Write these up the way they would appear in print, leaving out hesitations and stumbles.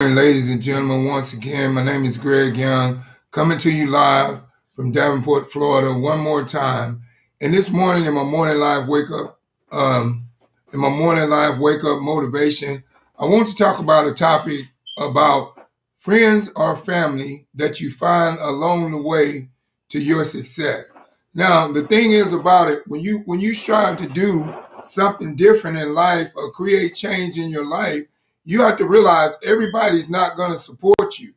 And ladies and gentlemen, once again, my name is Greg Young, coming to you live from Davenport, Florida, one more time. And this morning, in my morning live wake up motivation, I want to talk about a topic about friends or family that you find along the way to your success. Now, the thing is about it, when you strive to do something different in life or create change in your life, you have to realize everybody's not going to support you,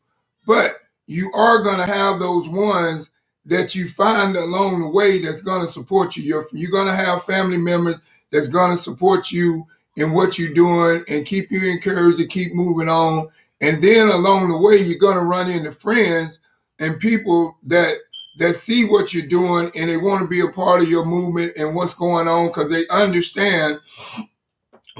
but you are going to have those ones that you find along the way that's going to support you. You're going to have family members that's going to support you in what you're doing and keep you encouraged to keep moving on. And then along the way, you're going to run into friends and people that see what you're doing and they want to be a part of your movement and what's going on because they understand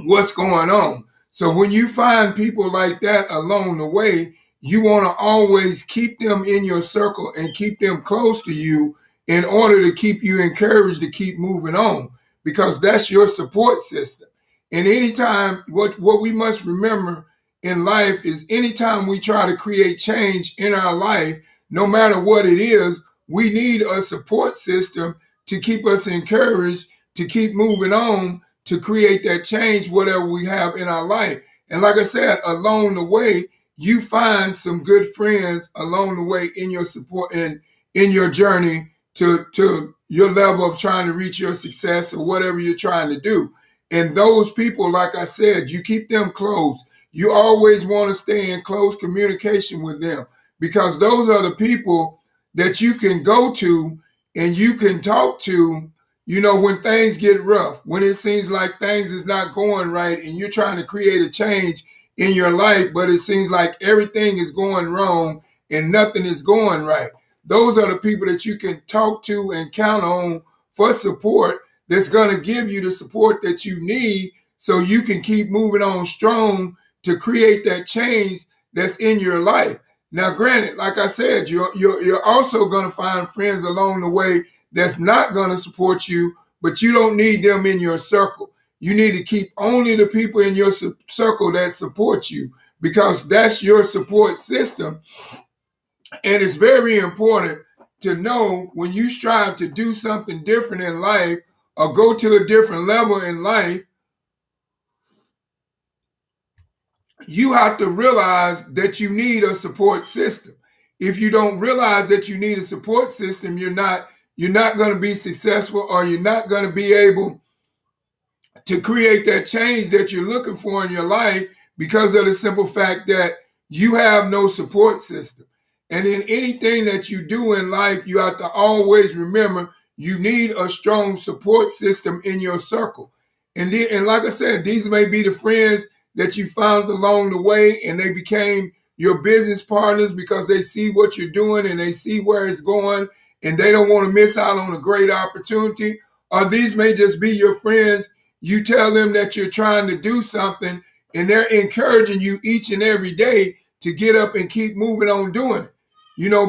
what's going on. So when you find people like that along the way, you want to always keep them in your circle and keep them close to you in order to keep you encouraged to keep moving on because that's your support system. And anytime, what we must remember in life is anytime we try to create change in our life, no matter what it is, we need a support system to keep us encouraged to keep moving on to create that change, whatever we have in our life. And like I said, along the way, you find some good friends along the way in your support and in your journey to your level of trying to reach your success or whatever you're trying to do. And those people, like I said, you keep them close. You always want to stay in close communication with them because those are the people that you can go to and you can talk to, when things get rough, when it seems like things is not going right and you're trying to create a change in your life, but it seems like everything is going wrong and nothing is going right. Those are the people that you can talk to and count on for support that's going to give you the support that you need so you can keep moving on strong to create that change that's in your life. Now, granted, like I said, you're also going to find friends along the way that's not going to support you, but you don't need them in your circle. You need to keep only the people in your circle that support you because that's your support system. And it's very important to know when you strive to do something different in life or go to a different level in life, you have to realize that you need a support system. If you don't realize that you need a support system, you're not going to be successful or you're not going to be able to create that change that you're looking for in your life because of the simple fact that you have no support system. And in anything that you do in life, you have to always remember you need a strong support system in your circle. And like I said, these may be the friends that you found along the way and they became your business partners because they see what you're doing and they see where it's going and they don't want to miss out on a great opportunity. Or these may just be your friends. You tell them that you're trying to do something and they're encouraging you each and every day to get up and keep moving on doing it.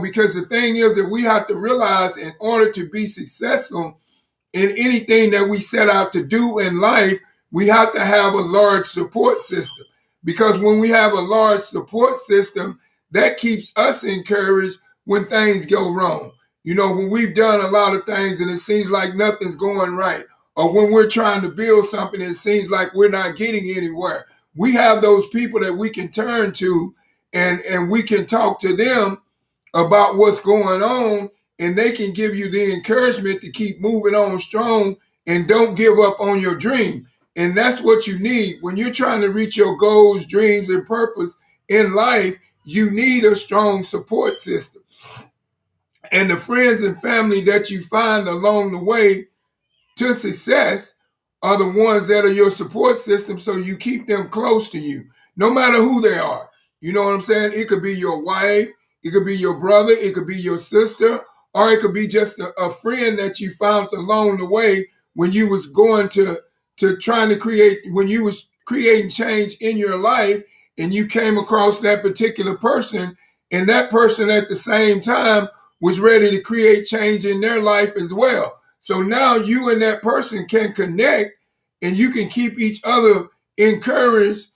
Because the thing is that we have to realize in order to be successful in anything that we set out to do in life, we have to have a large support system. Because when we have a large support system, that keeps us encouraged when things go wrong. When we've done a lot of things and it seems like nothing's going right, or when we're trying to build something and it seems like we're not getting anywhere, we have those people that we can turn to and we can talk to them about what's going on and they can give you the encouragement to keep moving on strong and don't give up on your dream. And that's what you need. When you're trying to reach your goals, dreams, and purpose in life, you need a strong support system. And the friends and family that you find along the way to success are the ones that are your support system, so you keep them close to you, no matter who they are. You know what I'm saying? It could be your wife, it could be your brother, it could be your sister, or it could be just a friend that you found along the way when you was going to trying to create, when you was creating change in your life and you came across that particular person and that person at the same time was ready to create change in their life as well. So now you and that person can connect and you can keep each other encouraged,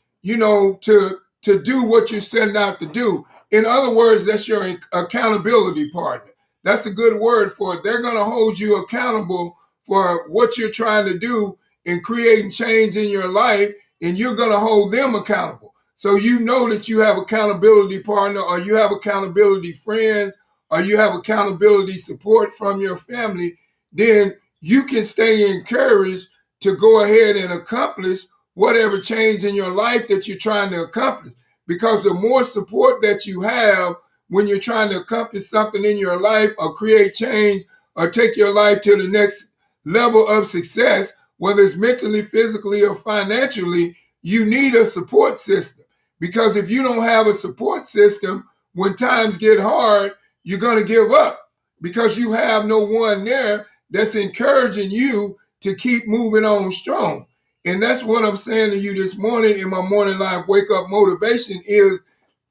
to do what you're setting out to do. In other words, that's your accountability partner. That's a good word for it. They're going to hold you accountable for what you're trying to do in creating change in your life, and you're going to hold them accountable. So you know that you have accountability partner, or you have accountability friends, or you have accountability support from your family. Then you can stay encouraged to go ahead and accomplish whatever change in your life that you're trying to accomplish. Because the more support that you have when you're trying to accomplish something in your life or create change or take your life to the next level of success, whether it's mentally, physically, or financially, you need a support system. Because if you don't have a support system, when times get hard, you're going to give up because you have no one there that's encouraging you to keep moving on strong. And that's what I'm saying to you this morning in my morning live wake up motivation is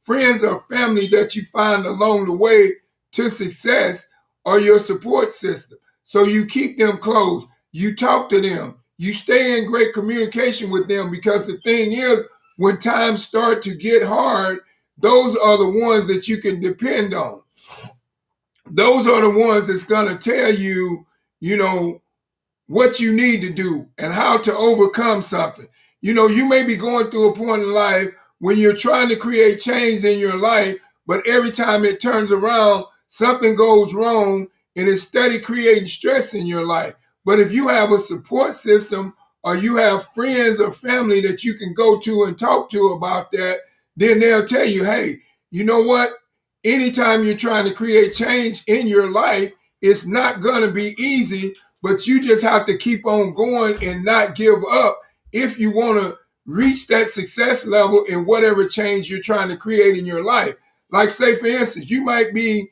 friends or family that you find along the way to success are your support system. So you keep them close. You talk to them. You stay in great communication with them, because the thing is, when times start to get hard, those are the ones that you can depend on. Those are the ones that's going to tell you, what you need to do and how to overcome something. You may be going through a point in life when you're trying to create change in your life, but every time it turns around, something goes wrong and it's steady creating stress in your life. But if you have a support system or you have friends or family that you can go to and talk to about that, then they'll tell you, hey, you know what? Anytime you're trying to create change in your life, it's not going to be easy, but you just have to keep on going and not give up if you want to reach that success level in whatever change you're trying to create in your life. Like, say, for instance, you might be,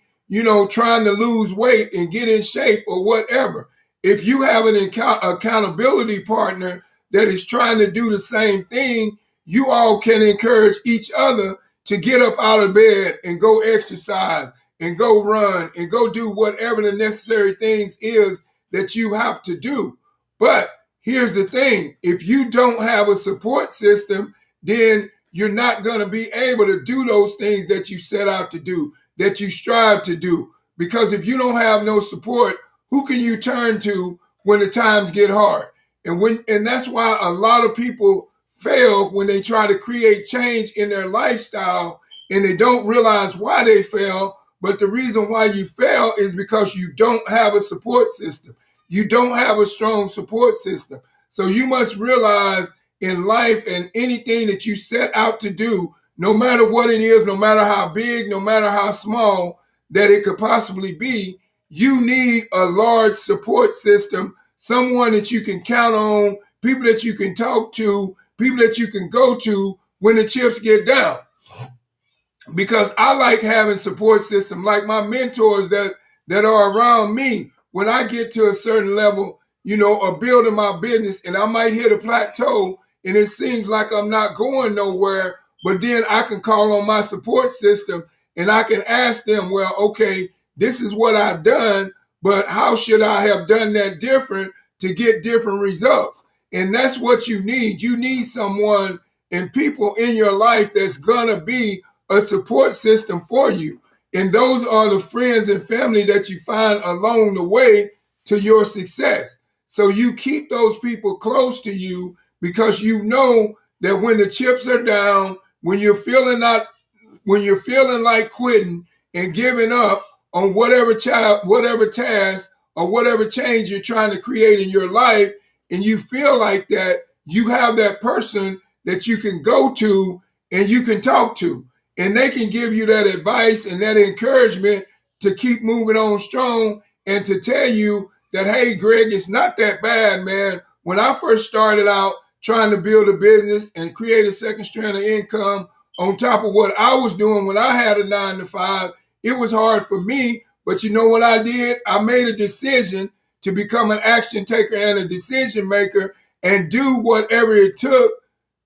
trying to lose weight and get in shape or whatever. If you have an accountability partner that is trying to do the same thing, you all can encourage each other to get up out of bed and go exercise and go run and go do whatever the necessary things is that you have to do. But here's the thing. If you don't have a support system, then you're not going to be able to do those things that you set out to do, that you strive to do. Because if you don't have no support, who can you turn to when the times get hard? And that's why a lot of people fail when they try to create change in their lifestyle and they don't realize why they fail. But the reason why you fail is because you don't have a support system. You don't have a strong support system. So you must realize in life and anything that you set out to do, no matter what it is, no matter how big, no matter how small that it could possibly be, you need a large support system, someone that you can count on, people that you can talk to, people that you can go to when the chips get down. Because I like having support system, like my mentors that are around me. When I get to a certain level, of building my business, and I might hit a plateau and it seems like I'm not going nowhere, but then I can call on my support system and I can ask them, well, okay, this is what I've done, but how should I have done that different to get different results? And that's what you need. You need someone and people in your life that's going to be a support system for you. And those are the friends and family that you find along the way to your success. So you keep those people close to you because you know that when the chips are down, when you're feeling like quitting and giving up on whatever task or whatever change you're trying to create in your life, and you feel like that, you have that person that you can go to and you can talk to. And they can give you that advice and that encouragement to keep moving on strong and to tell you that, hey, Greg, it's not that bad, man. When I first started out trying to build a business and create a second strand of income on top of what I was doing when I had a 9-to-5, it was hard for me. But you know what I did? I made a decision to become an action taker and a decision maker and do whatever it took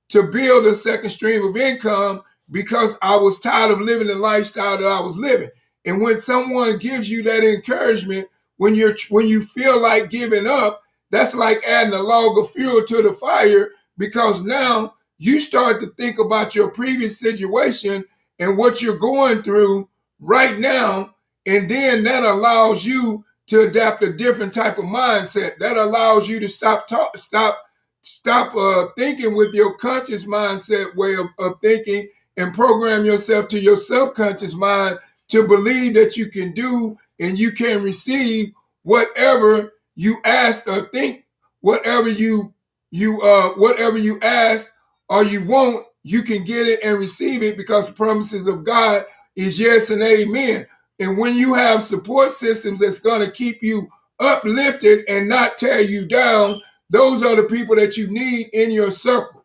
to build a second stream of income, because I was tired of living the lifestyle that I was living. And when someone gives you that encouragement, when you feel like giving up, that's like adding a log of fuel to the fire, because now you start to think about your previous situation and what you're going through right now. And then that allows you to adapt a different type of mindset. That allows you to stop thinking with your conscious mindset way of thinking, and program yourself to your subconscious mind to believe that you can do and you can receive whatever you ask or think, whatever you ask or you want, you can get it and receive it, because the promises of God is yes and amen. And when you have support systems that's going to keep you uplifted and not tear you down, those are the people that you need in your circle,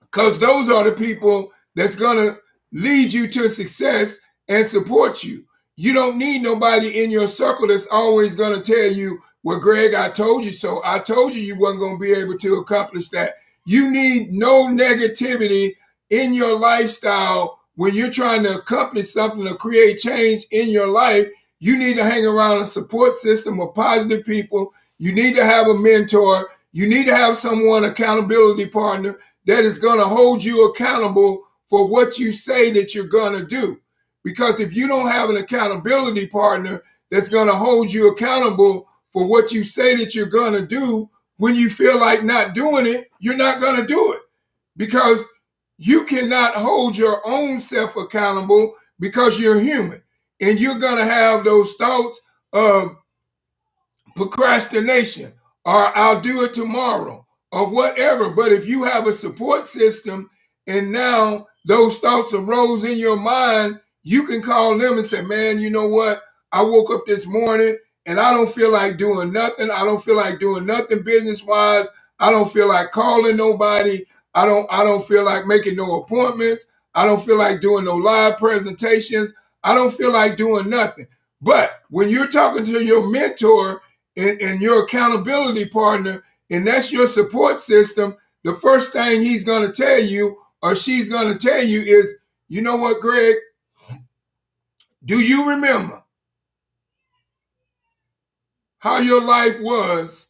because those are the people that's going to lead you to success and support you. You don't need nobody in your circle that's always going to tell you, well, Greg, I told you so. I told you you weren't going to be able to accomplish that. You need no negativity in your lifestyle when you're trying to accomplish something or create change in your life. You need to hang around a support system of positive people. You need to have a mentor. You need to have someone, accountability partner, that is going to hold you accountable for what you say that you're going to do. Because if you don't have an accountability partner that's going to hold you accountable for what you say that you're going to do, when you feel like not doing it, you're not going to do it. Because you cannot hold your own self accountable, because you're human. And you're going to have those thoughts of procrastination, or I'll do it tomorrow, or whatever. But if you have a support system and now those thoughts arose in your mind, you can call them and say, man, you know what? I woke up this morning and I don't feel like doing nothing. I don't feel like doing nothing business wise. I don't feel like calling nobody. I don't feel like making no appointments. I don't feel like doing no live presentations. I don't feel like doing nothing. But when you're talking to your mentor and your accountability partner, and that's your support system, the first thing he's going to tell you or she's going to tell you is, you know what, Greg, do you remember how your life was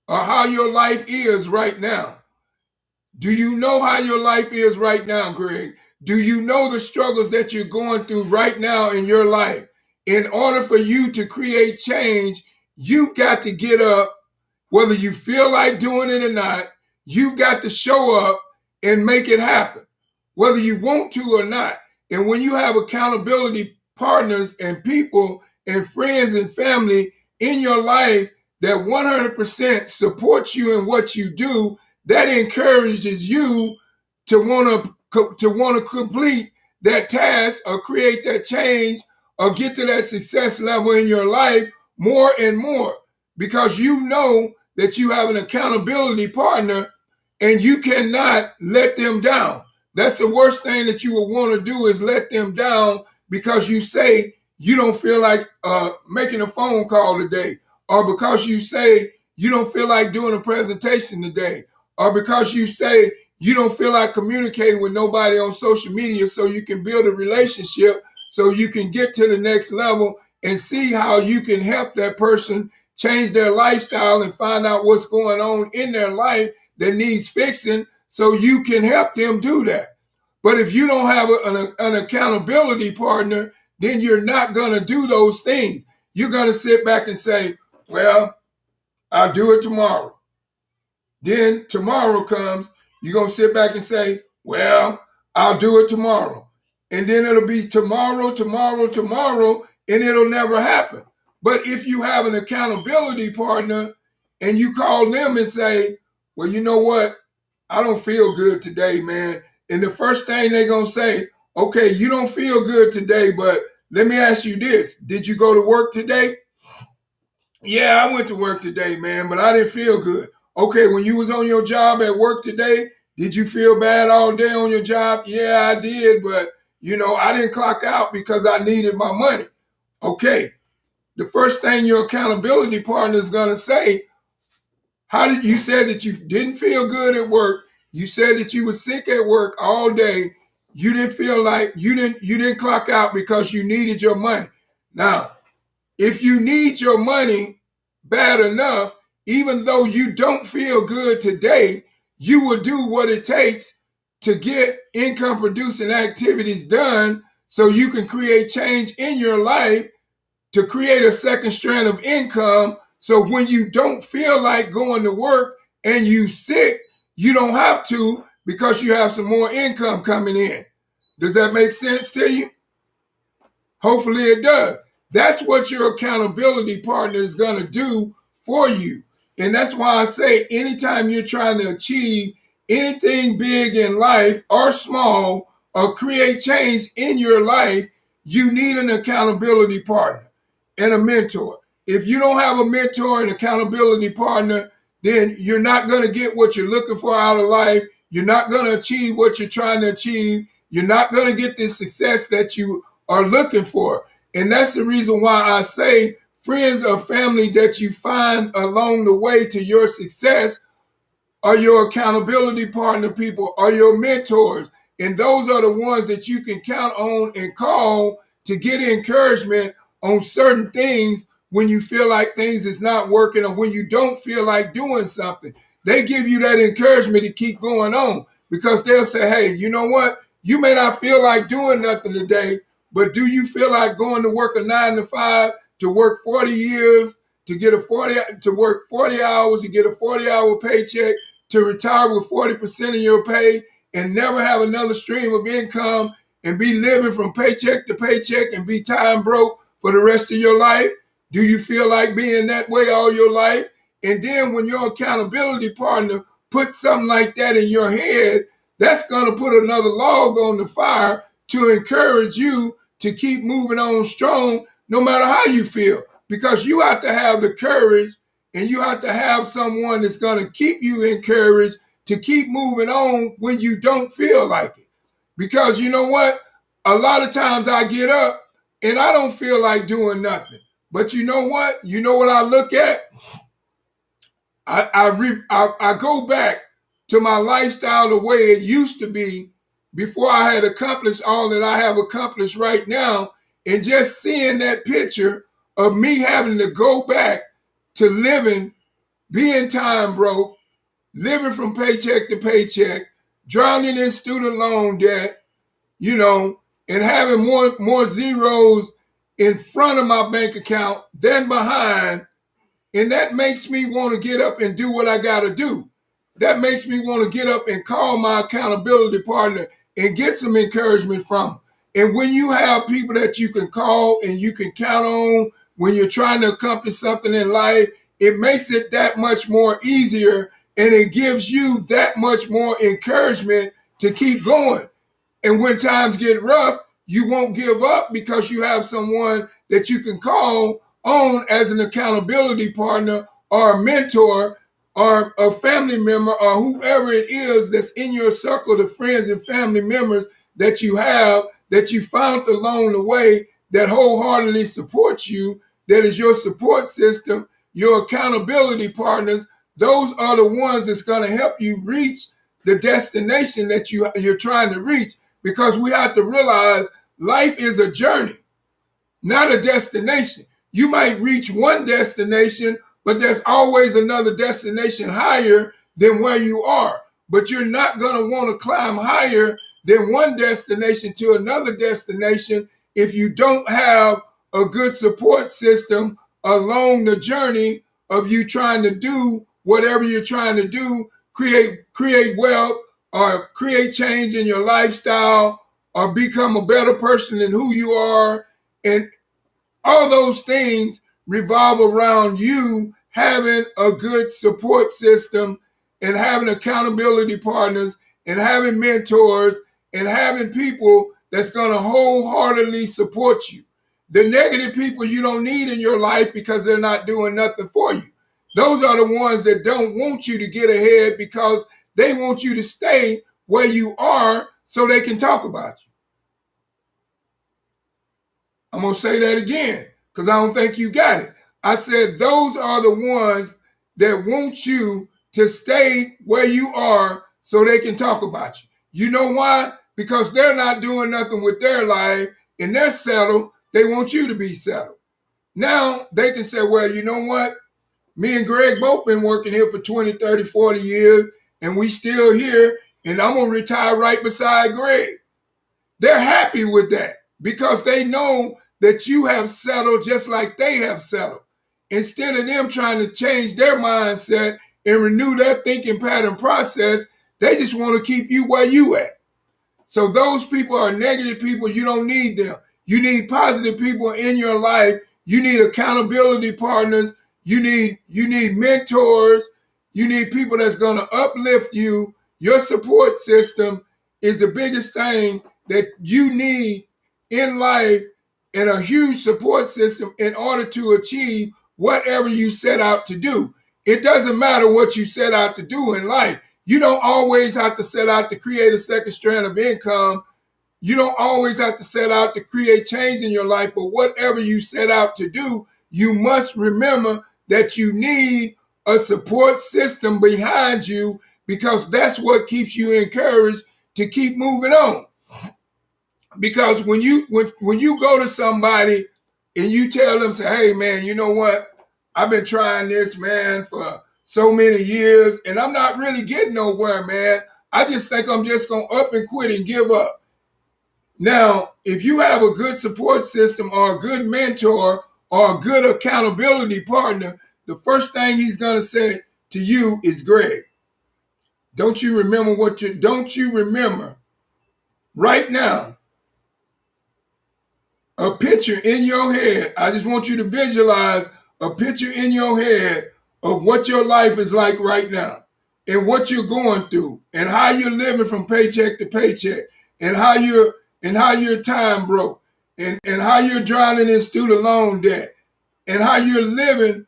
or how your life is right now? Do you know how your life is right now, Greg? Do you know the struggles that you're going through right now in your life? In order for you to create change, you've got to get up, whether you feel like doing it or not. You've got to show up and make it happen, whether you want to or not. And when you have accountability partners and people and friends and family in your life that 100% support you in what you do, that encourages you to want to complete that task or create that change or get to that success level in your life more and more, because you know that you have an accountability partner and you cannot let them down. That's the worst thing that you would want to do, is let them down because you say you don't feel like making a phone call today, or because you say you don't feel like doing a presentation today, or because you say you don't feel like communicating with nobody on social media so you can build a relationship, so you can get to the next level and see how you can help that person change their lifestyle and find out what's going on in their life that needs fixing, so you can help them do that. But if you don't have an accountability partner, then you're not going to do those things. You're going to sit back and say, well, I'll do it tomorrow. Then tomorrow comes, you're going to sit back and say, well, I'll do it tomorrow. And then it'll be tomorrow, and it'll never happen. But if you have an accountability partner and you call them and say, well, you know what? I don't feel good today, man. And the first thing they're going to say, okay, you don't feel good today, but let me ask you this. Did you go to work today? Yeah, I went to work today, man, but I didn't feel good. Okay, when you was on your job at work today, did you feel bad all day on your job? Yeah, I did, but I didn't clock out because I needed my money. Okay, the first thing your accountability partner is going to say, how did you said that you didn't feel good at work? You said that you were sick at work all day. You didn't feel like you didn't clock out because you needed your money. Now, if you need your money bad enough, even though you don't feel good today, you will do what it takes to get income producing activities done so you can create change in your life to create a second strand of income. So when you don't feel like going to work and you sick, you don't have to because you have some more income coming in. Does that make sense to you? Hopefully it does. That's what your accountability partner is going to do for you. And that's why I say anytime you're trying to achieve anything big in life or small or create change in your life, you need an accountability partner and a mentor. If you don't have a mentor and accountability partner, then you're not going to get what you're looking for out of life. You're not going to achieve what you're trying to achieve. You're not going to get the success that you are looking for. And that's the reason why I say friends or family that you find along the way to your success are your accountability partner people, are your mentors. And those are the ones that you can count on and call to get encouragement on certain things when you feel like things is not working or when you don't feel like doing something. They give you that encouragement to keep going on because they'll say, hey, you know what? You may not feel like doing nothing today, but do you feel like going to work a 9 to 5 to work 40 years, to work 40 hours, to get a 40-hour paycheck, to retire with 40% of your pay and never have another stream of income and be living from paycheck to paycheck and be time broke for the rest of your life? Do you feel like being that way all your life? And then when your accountability partner puts something like that in your head, that's going to put another log on the fire to encourage you to keep moving on strong no matter how you feel. Because you have to have the courage and you have to have someone that's going to keep you encouraged to keep moving on when you don't feel like it. Because you know what? A lot of times I get up and I don't feel like doing nothing. But you know what? You know what I look at? I go back to my lifestyle the way it used to be before I had accomplished all that I have accomplished right now. And just seeing that picture of me having to go back to living, being time broke, living from paycheck to paycheck, drowning in student loan debt, and having more zeros in front of my bank account than behind. And that makes me want to get up and do what I got to do. That makes me want to get up and call my accountability partner and get some encouragement from them. And when you have people that you can call and you can count on when you're trying to accomplish something in life, it makes it that much more easier and it gives you that much more encouragement to keep going. And when times get rough, you won't give up because you have someone that you can call on as an accountability partner or a mentor or a family member or whoever it is that's in your circle, the friends and family members that you have, that you found along the way that wholeheartedly supports you, that is your support system, your accountability partners. Those are the ones that's going to help you reach the destination that you're trying to reach. Because we have to realize life is a journey, not a destination. You might reach one destination, but there's always another destination higher than where you are. But you're not going to want to climb higher than one destination to another destination if you don't have a good support system along the journey of you trying to do whatever you're trying to do, create wealth, or create change in your lifestyle, or become a better person than who you are. And all those things revolve around you having a good support system and having accountability partners and having mentors and having people that's going to wholeheartedly support you. The negative people you don't need in your life because they're not doing nothing for you. Those are the ones that don't want you to get ahead because they want you to stay where you are so they can talk about you. I'm going to say that again because I don't think you got it. I said those are the ones that want you to stay where you are so they can talk about you. You know why? Because they're not doing nothing with their life and they're settled. They want you to be settled. Now they can say, well, you know what? Me and Greg both been working here for 20, 30, 40 years and we still here and I'm going to retire right beside Greg. They're happy with that because they know that you have settled just like they have settled. Instead of them trying to change their mindset and renew their thinking pattern process, they just want to keep you where you at. So those people are negative people. You don't need them. You need positive people in your life. You need accountability partners. You need mentors. You need people that's going to uplift you. Your support system is the biggest thing that you need in life, and a huge support system in order to achieve whatever you set out to do. It doesn't matter what you set out to do in life. You don't always have to set out to create a second strand of income. You don't always have to set out to create change in your life, but whatever you set out to do, you must remember that you need a support system behind you, because that's what keeps you encouraged to keep moving on. Because when you go to somebody and you tell them, say, hey man, you know what? I've been trying this, man, for so many years, and I'm not really getting nowhere, man. I just think I'm just going to up and quit and give up. Now, if you have a good support system or a good mentor or a good accountability partner, the first thing he's going to say to you is, Greg, don't you remember right now, a picture in your head? I just want you to visualize a picture in your head of what your life is like right now and what you're going through and how you're living from paycheck to paycheck and how you're time broke and how you're drowning in student loan debt and how you're living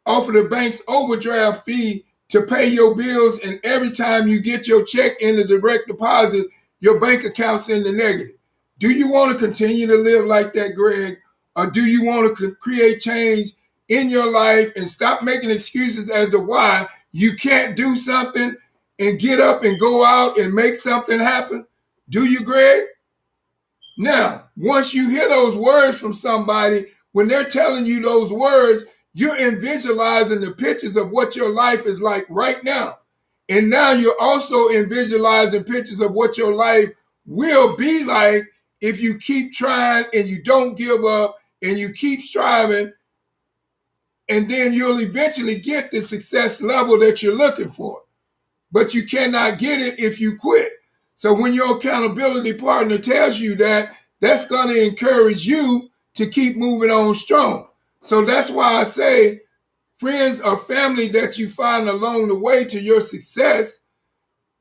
off of the bank's overdraft fee to pay your bills, and every time you get your check in the direct deposit, your bank account's in the negative. Do you want to continue to live like that, Greg? Or do you want to create change in your life and stop making excuses as to why you can't do something and get up and go out and make something happen? Do you, Greg? Now, once you hear those words from somebody, when they're telling you those words, you're visualizing the pictures of what your life is like right now. And now you're also visualizing pictures of what your life will be like if you keep trying and you don't give up and you keep striving, and then you'll eventually get the success level that you're looking for. But you cannot get it if you quit. So when your accountability partner tells you that, that's going to encourage you to keep moving on strong. So that's why I say friends or family that you find along the way to your success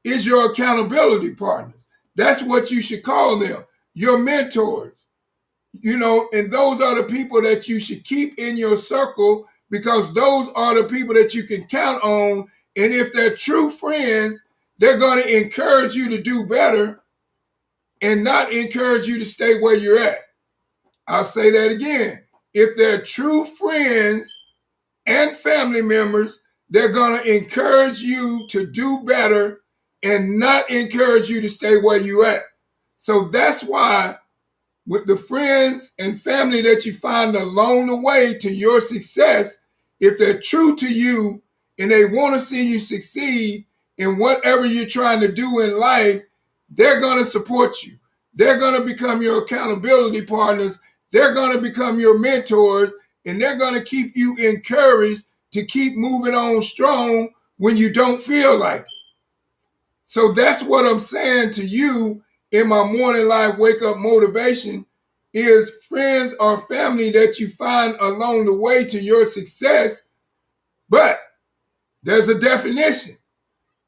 is your accountability partners. That's what you should call them, your mentors. And those are the people that you should keep in your circle, because those are the people that you can count on. And if they're true friends, they're going to encourage you to do better and not encourage you to stay where you're at. I'll say that again. If they're true friends and family members, they're going to encourage you to do better and not encourage you to stay where you're at. So that's why with the friends and family that you find along the way to your success, if they're true to you and they want to see you succeed in whatever you're trying to do in life, they're going to support you. They're going to become your accountability partners. They're going to become your mentors, and they're going to keep you encouraged to keep moving on strong when you don't feel like it. So that's what I'm saying to you in my morning live wake up motivation is friends or family that you find along the way to your success. But there's a definition.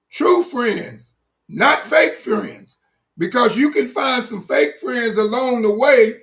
True friends, not fake friends, because you can find some fake friends along the way,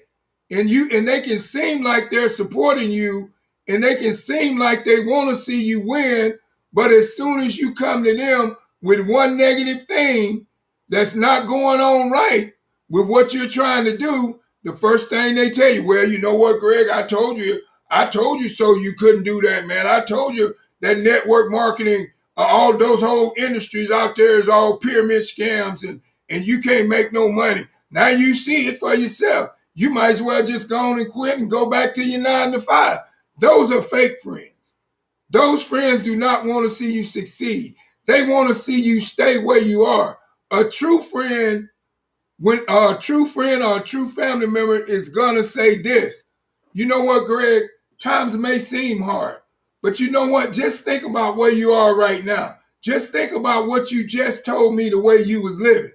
and they can seem like they're supporting you, and they can seem like they want to see you win, but as soon as you come to them with one negative thing that's not going on right with what you're trying to do, the first thing they tell you, well, you know what, Greg, I told you so you couldn't do that, man. I told you that network marketing, all those whole industries out there is all pyramid scams, and you can't make no money. Now you see it for yourself. You might as well just go on and quit and go back to your 9 to 5. Those are fake friends. Those friends do not want to see you succeed. They want to see you stay where you are. a true friend, when a true friend or a true family member is gonna say this, you know what, Greg? Times may seem hard, but you know what? Just think about where you are right now. Just think about what you just told me the way you was living.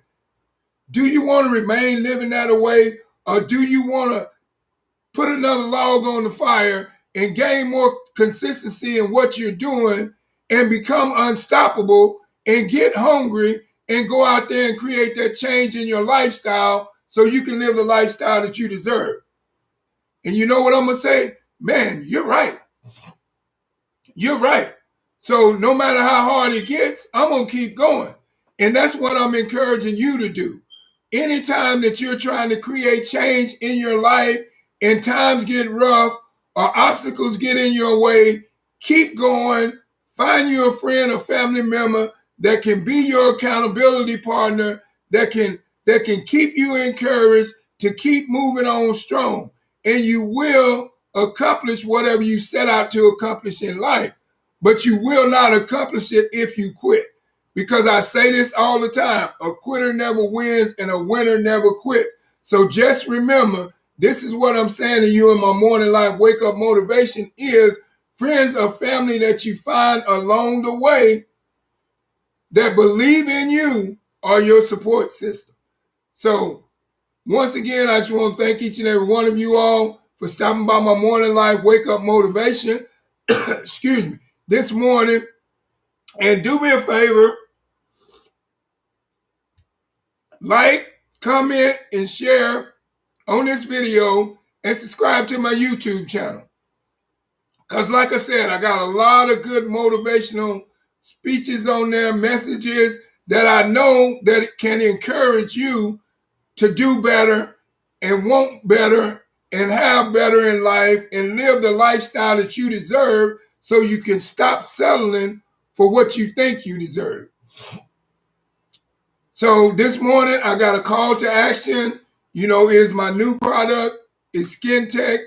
Do you want to remain living that way, or do you want to put another log on the fire and gain more consistency in what you're doing and become unstoppable and get hungry and go out there and create that change in your lifestyle so you can live the lifestyle that you deserve? And you know what I'm going to say? Man, you're right. You're right. So no matter how hard it gets, I'm going to keep going. And that's what I'm encouraging you to do. Anytime that you're trying to create change in your life and times get rough or obstacles get in your way, keep going. Find you a friend or family member that can be your accountability partner, that can keep you encouraged to keep moving on strong. And you will accomplish whatever you set out to accomplish in life. But you will not accomplish it if you quit. Because I say this all the time, a quitter never wins and a winner never quits. So just remember, this is what I'm saying to you in my morning life wake up motivation is friends or family that you find along the way that believe in you are your support system. So once again, I just want to thank each and every one of you all for stopping by my morning life wake up motivation. Excuse me, this morning. And do me a favor, like, comment, and share on this video and subscribe to my YouTube channel. Because like I said, I got a lot of good motivational speeches on there, messages that I know that can encourage you to do better and want better and have better in life and live the lifestyle that you deserve so you can stop settling for what you think you deserve. So this morning, I got a call to action. You know, it is my new product. It's Skin Tech.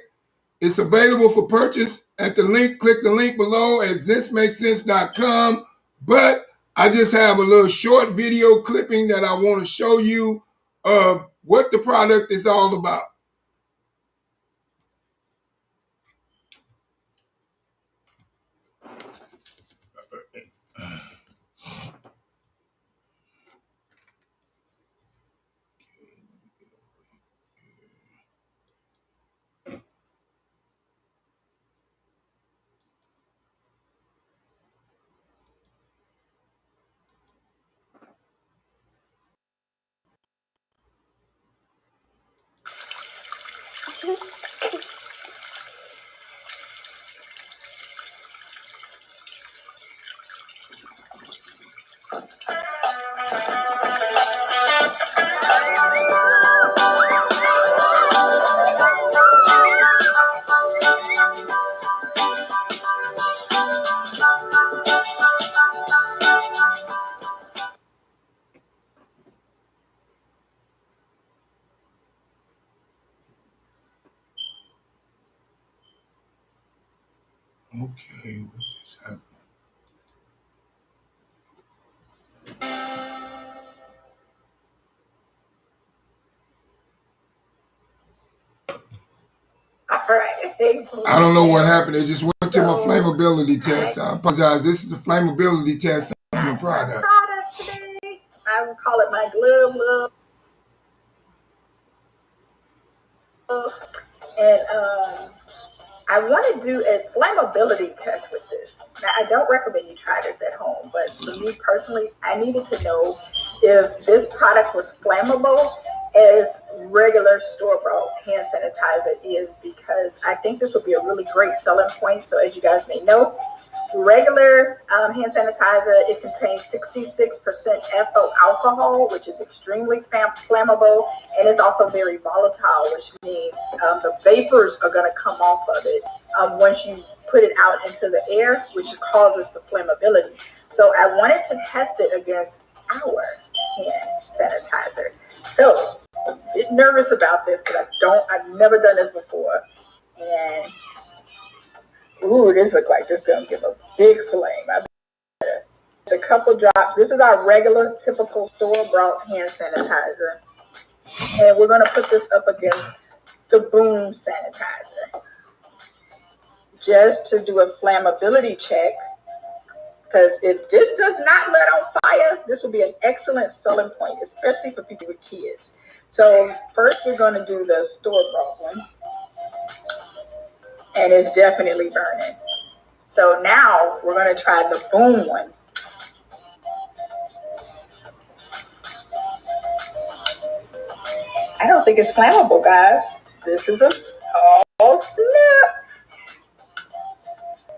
It's available for purchase at the link. Click the link below at thismakesense.com. But I just have a little short video clipping that I want to show you of what the product is all about. Okay, what just happened? All right. I don't know what happened. It just went to my flammability test. I apologize. This is the flammability test on the product. Today, I will call it my glove love. And I want to do a flammability test with this. Now, I don't recommend you try this at home, but for me personally, I needed to know if this product was flammable as regular store-bought hand sanitizer is, because I think this would be a really great selling point. So as you guys may know, regular hand sanitizer, it contains 66% ethyl alcohol, which is extremely flammable, and it's also very volatile, which means the vapors are going to come off of it once you put it out into the air, which causes the flammability. So I wanted to test it against our hand sanitizer. So I'm a bit nervous about this because I've never done this before. And ooh, this looks like this is gonna give a big flame. a couple drops. This is our regular, typical store-bought hand sanitizer. And we're going to put this up against the Boom sanitizer just to do a flammability check. Because if this does not let on fire, this will be an excellent selling point, especially for people with kids. So first we're going to do the store-bought one. And it's definitely burning. So now we're going to try the Boom one. I don't think it's flammable, guys. This is oh snap.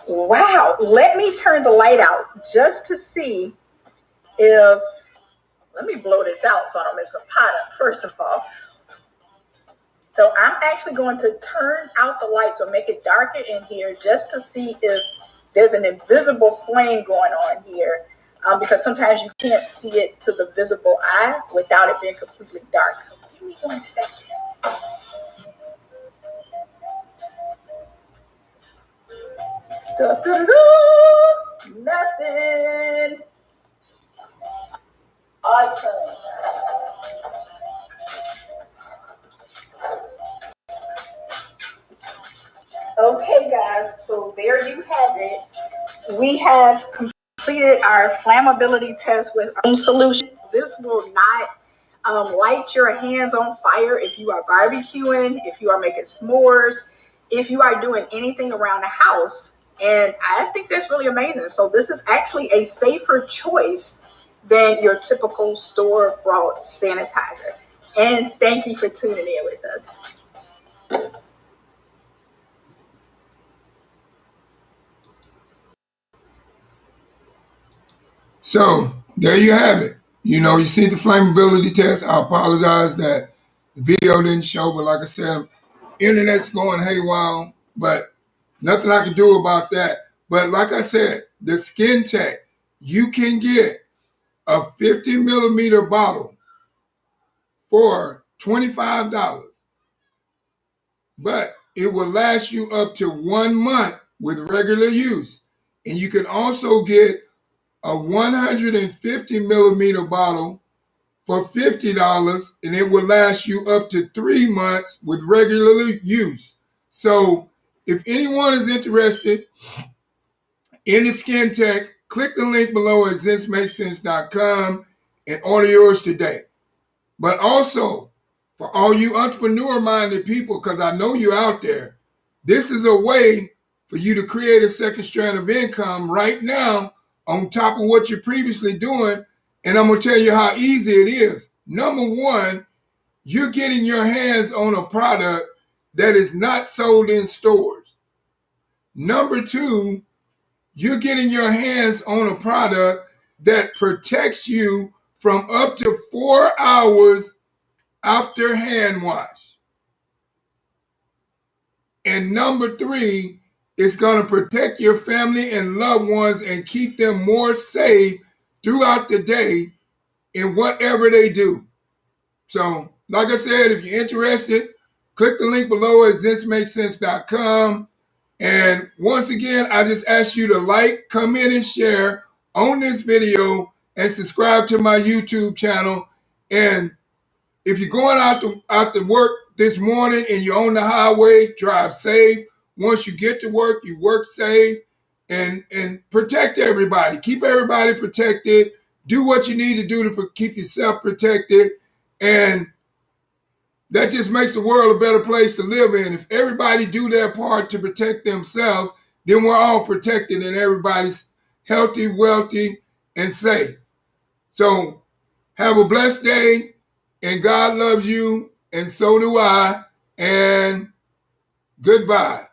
Wow, let me turn the light out just to see if, let me blow this out so I don't mess my pot up, first of all. So I'm actually going to turn out the lights or make it darker in here just to see if there's an invisible flame going on here, because sometimes you can't see it to the visible eye without it being completely dark. So give me 1 second. Nothing. Awesome. Okay, guys, so there you have it. We have completed our flammability test with our solution. This will not light your hands on fire if you are barbecuing, if you are making s'mores, if you are doing anything around the house. And I think that's really amazing. So this is actually a safer choice than your typical store-bought sanitizer. And thank you for tuning in with us. So there you have it. You see the flammability test. I apologize that the video didn't show, but like I said, internet's going haywire, but nothing I can do about that. But like I said, the Skin Tech, you can get a 50 millimeter bottle for $25, but it will last you up to 1 month with regular use. And you can also get a 150 millimeter bottle for $50, and it will last you up to 3 months with regular use. So if anyone is interested in the Skin Tech, click the link below at thismakesense.com and order yours today. But also, for all you entrepreneur-minded people, because I know you're out there, this is a way for you to create a second strand of income right now on top of what you're previously doing. And I'm going to tell you how easy it is. Number one, you're getting your hands on a product that is not sold in stores. Number two, you're getting your hands on a product that protects you from up to 4 hours after hand wash. And number three, it's going to protect your family and loved ones and keep them more safe throughout the day in whatever they do. So, like I said, if you're interested, click the link below at thismakesense.com. And once again, I just ask you to like, comment, and share on this video and subscribe to my YouTube channel. And if you're going out to work this morning and you're on the highway, drive safe. Once you get to work, you work safe and protect everybody. Keep everybody protected. Do what you need to do to keep yourself protected. And that just makes the world a better place to live in. If everybody do their part to protect themselves, then we're all protected and everybody's healthy, wealthy, and safe. So have a blessed day, and God loves you, and so do I, and goodbye.